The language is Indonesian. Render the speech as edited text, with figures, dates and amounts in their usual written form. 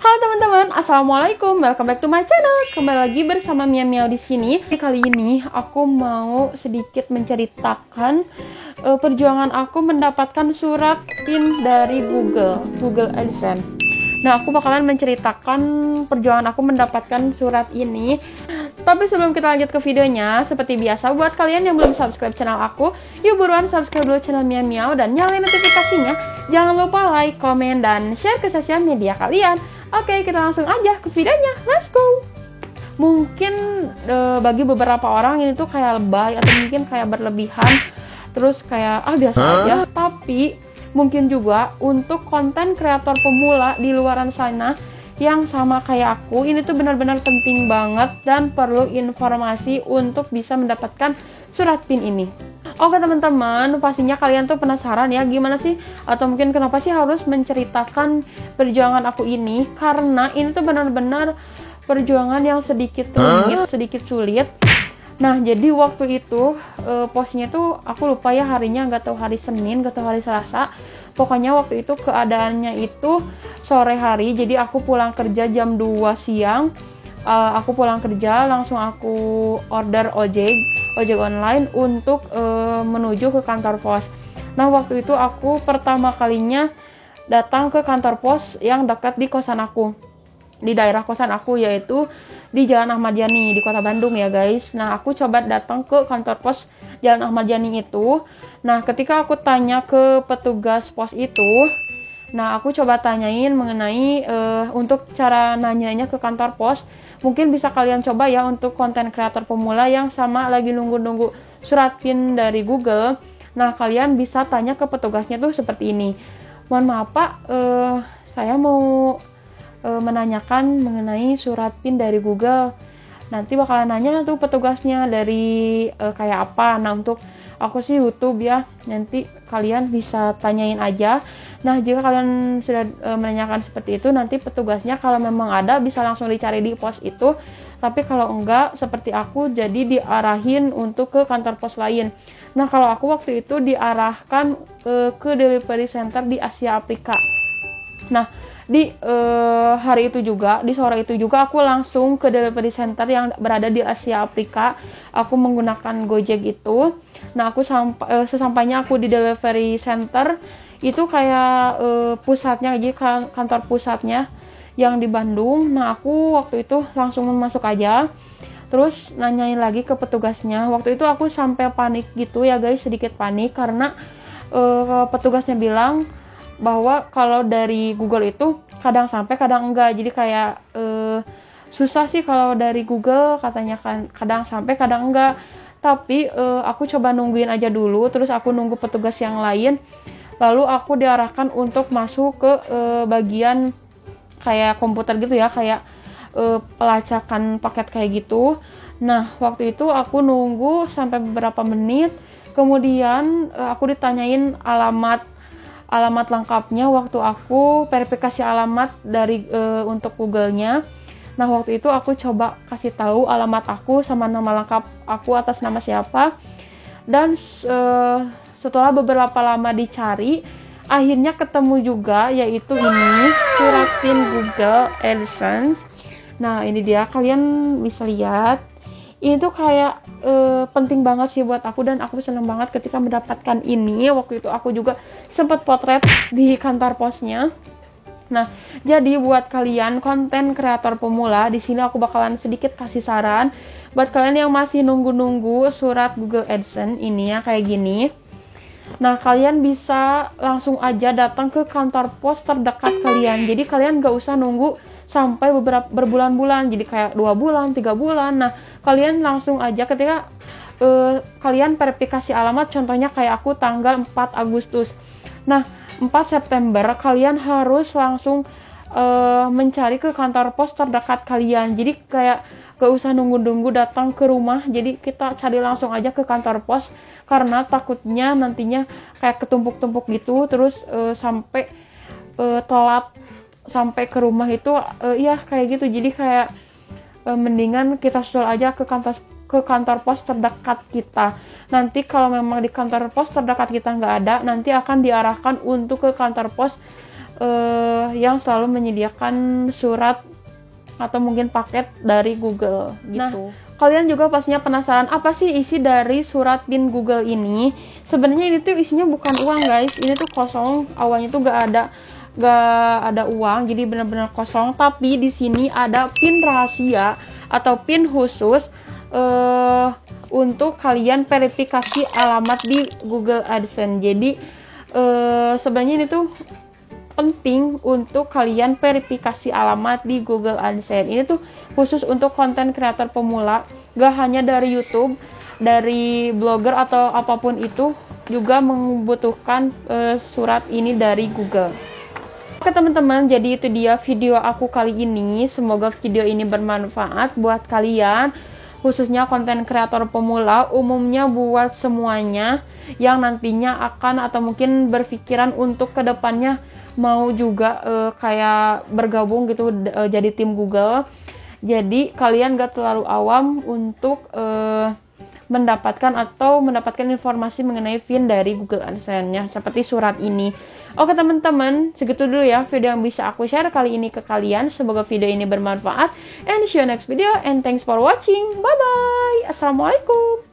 Halo teman-teman, assalamualaikum, welcome back to my channel. Kembali lagi bersama Mia Miao di sini. Kali ini aku mau sedikit menceritakan perjuangan aku mendapatkan surat PIN dari Google AdSense. Nah, aku bakalan menceritakan perjuangan aku mendapatkan surat ini. Tapi sebelum kita lanjut ke videonya, seperti biasa buat kalian yang belum subscribe channel aku, yuk buruan subscribe dulu channel Mia Miao dan nyalain notifikasinya. Jangan lupa like, komen, dan share ke sosial media kalian. Oke, kita langsung aja ke videonya. Let's go! Mungkin bagi beberapa orang ini tuh kayak lebay atau mungkin kayak berlebihan. Terus kayak biasa aja. Tapi mungkin juga untuk konten kreator pemula di luaran sana yang sama kayak aku, ini tuh benar-benar penting banget dan perlu informasi untuk bisa mendapatkan surat PIN ini. Oke teman-teman, pastinya kalian tuh penasaran ya gimana sih, atau mungkin kenapa sih harus menceritakan perjuangan aku ini, karena ini tuh benar-benar perjuangan yang sedikit rumit, sedikit sulit. Nah, jadi waktu itu postnya tuh aku lupa ya harinya, nggak tahu hari Senin, nggak tahu hari Selasa. Pokoknya waktu itu keadaannya itu sore hari, jadi aku pulang kerja jam 2 siang. Aku pulang kerja, langsung aku order ojek online untuk menuju ke kantor pos. Nah, waktu itu aku pertama kalinya datang ke kantor pos yang dekat di kosan aku, di daerah kosan aku, yaitu di Jalan Ahmad Yani di kota Bandung ya guys. Nah, aku coba datang ke kantor pos Jalan Ahmad Yani itu. Nah, ketika aku tanya ke petugas pos itu, nah aku coba tanyain mengenai untuk cara nanyanya ke kantor pos. Mungkin bisa kalian coba ya untuk konten kreator pemula yang sama lagi nunggu-nunggu surat PIN dari Google. Nah, kalian bisa tanya ke petugasnya tuh seperti ini. Mohon maaf Pak, saya mau menanyakan mengenai surat PIN dari Google. Nanti bakalan nanya tuh petugasnya dari kayak apa. Nah, untuk aku sih YouTube ya, nanti kalian bisa tanyain aja. Nah, jika kalian sudah menanyakan seperti itu, nanti petugasnya kalau memang ada bisa langsung dicari di pos itu. Tapi kalau enggak, seperti aku, jadi diarahin untuk ke kantor pos lain. Nah, kalau aku waktu itu diarahkan ke delivery center di Asia Afrika. Nah, di hari itu juga, di sore itu juga aku langsung ke delivery center yang berada di Asia Afrika. Aku menggunakan Gojek itu. Nah, aku sesampainya aku di delivery center itu kayak pusatnya, jadi kantor pusatnya yang di Bandung. Nah, aku waktu itu langsung masuk aja, terus nanyain lagi ke petugasnya. Waktu itu aku sampai panik gitu ya guys, sedikit panik karena petugasnya bilang bahwa kalau dari Google itu kadang sampai kadang enggak, jadi kayak susah sih kalau dari Google, katanya kan kadang sampai kadang enggak. Tapi aku coba nungguin aja dulu, terus aku nunggu petugas yang lain, lalu aku diarahkan untuk masuk ke bagian kayak komputer gitu ya, kayak pelacakan paket kayak gitu. Nah, waktu itu aku nunggu sampai beberapa menit, kemudian aku ditanyain alamat lengkapnya waktu aku verifikasi alamat dari untuk Google-nya. Nah, waktu itu aku coba kasih tahu alamat aku sama nama lengkap aku atas nama siapa. Dan setelah beberapa lama dicari, akhirnya ketemu juga, yaitu ini surat PIN Google AdSense. Nah, ini dia, kalian bisa lihat. Ini tuh kayak penting banget sih buat aku, dan aku seneng banget ketika mendapatkan ini. Waktu itu aku juga sempat potret di kantor posnya. Nah, jadi buat kalian konten kreator pemula, di sini aku bakalan sedikit kasih saran buat kalian yang masih nunggu-nunggu surat Google AdSense ini ya kayak gini. Nah, kalian bisa langsung aja datang ke kantor pos terdekat kalian. Jadi kalian gak usah nunggu sampai berbulan-bulan, jadi kayak 2 bulan, 3 bulan. Nah, kalian langsung aja ketika kalian verifikasi alamat, contohnya kayak aku tanggal 4 Agustus. Nah, 4 September kalian harus langsung mencari ke kantor pos terdekat kalian. Jadi kayak gak usah nunggu-nunggu datang ke rumah, jadi kita cari langsung aja ke kantor pos, karena takutnya nantinya kayak ketumpuk-tumpuk gitu, terus sampai telat sampai ke rumah itu ya kayak gitu. Jadi kayak mendingan kita susul aja ke kantor pos terdekat kita. Nanti kalau memang di kantor pos terdekat kita nggak ada, nanti akan diarahkan untuk ke kantor pos yang selalu menyediakan surat atau mungkin paket dari Google gitu. Kalian juga pastinya penasaran apa sih isi dari surat PIN Google ini? Sebenarnya ini tuh isinya bukan uang guys, ini tuh kosong, awalnya tuh gak ada uang, jadi benar-benar kosong. Tapi di sini ada PIN rahasia atau PIN khusus untuk kalian verifikasi alamat di Google AdSense. Jadi sebenarnya ini tuh penting untuk kalian verifikasi alamat di Google AdSense. Ini tuh khusus untuk konten kreator pemula, gak hanya dari YouTube, dari blogger atau apapun itu juga membutuhkan surat ini dari Google. Oke teman-teman, jadi itu dia video aku kali ini. Semoga video ini bermanfaat buat kalian, khususnya konten kreator pemula, umumnya buat semuanya yang nantinya akan atau mungkin berpikiran untuk kedepannya mau juga kayak bergabung gitu jadi tim Google. Jadi kalian gak terlalu awam untuk mendapatkan informasi mengenai PIN dari Google AdSense-nya seperti surat ini. Oke teman-teman, segitu dulu ya video yang bisa aku share kali ini ke kalian. Semoga video ini bermanfaat, and see you next video, and thanks for watching. Bye bye. Assalamualaikum.